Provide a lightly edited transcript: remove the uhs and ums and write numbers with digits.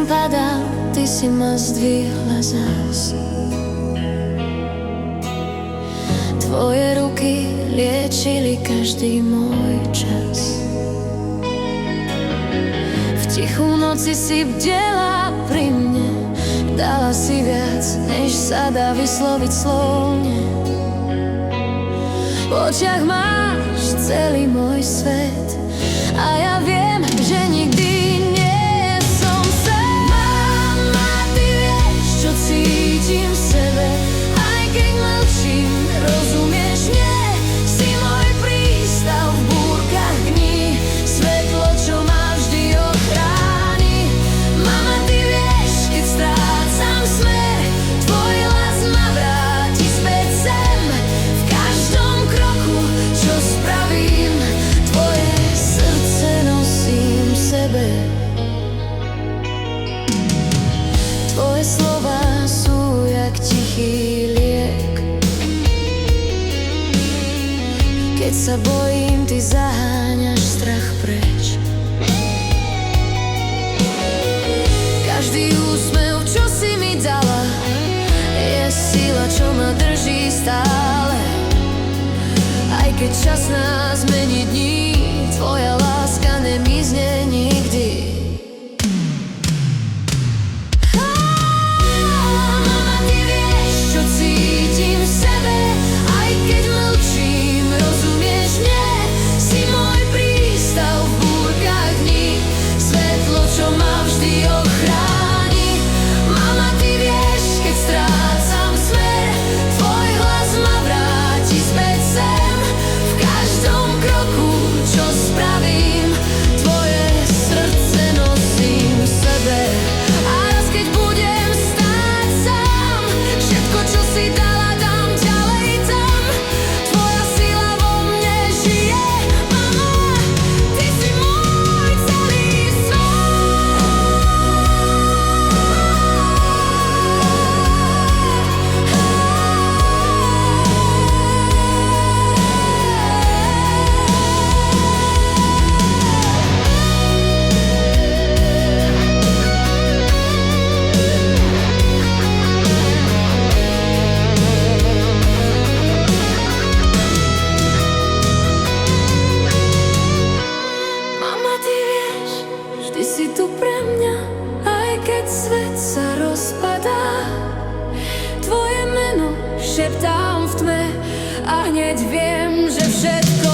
padal, ty si ma zdvihla zas. Tvoje ruky liečili každý môj čas. V tichú noci si bdela pri mne, dala si viac, než sa dá vysloviť slovne. V očiach máš celý môj svet a ja viem, že nikdy nie som sama. Ty vieš, čo cítim v sebe, aj keď mlčím, rozumieš mne. Si môj prístav v búrkach dní, svetlo, čo ma vždy ochráni. Mama, ty vieš, keď strácam smer, tvoj hlas ma vráti späť sem. V každom kroku, čo spravím, tvoje srdce nosím v sebe. Tvoje slová sú jak tichý liek. Keď sa bojím, ty zaháňaš strach preč. Každý úsmev, čo si mi dala, je sila, čo ma drží stále. Aj keď čas nás mení dní, tvoja láska nemizne nikdy. Mama, ty vieš, čo cítim v sebe, aj keď mlčím, rozumieš mne. Si môj prístav v búrkach dní, svetlo, čo ma vždy ochráni. Mama, ty vieš, keď strácam smer, tvoj hlas ma vráti späť sem. V každom kroku, čo spravím, tvoje srdce nosím v sebe. A raz, keď budem stáť sám, všetko, čo si dala, dám ďalej tam. Tvoja sila vo mne žije. Mama, ty si môj celý svet. Mama, ty vieš, vždy si tu pre mňa, aj keď svet sa rozpadá. Tvoje meno šeptám v tme a hneď viem, že všetko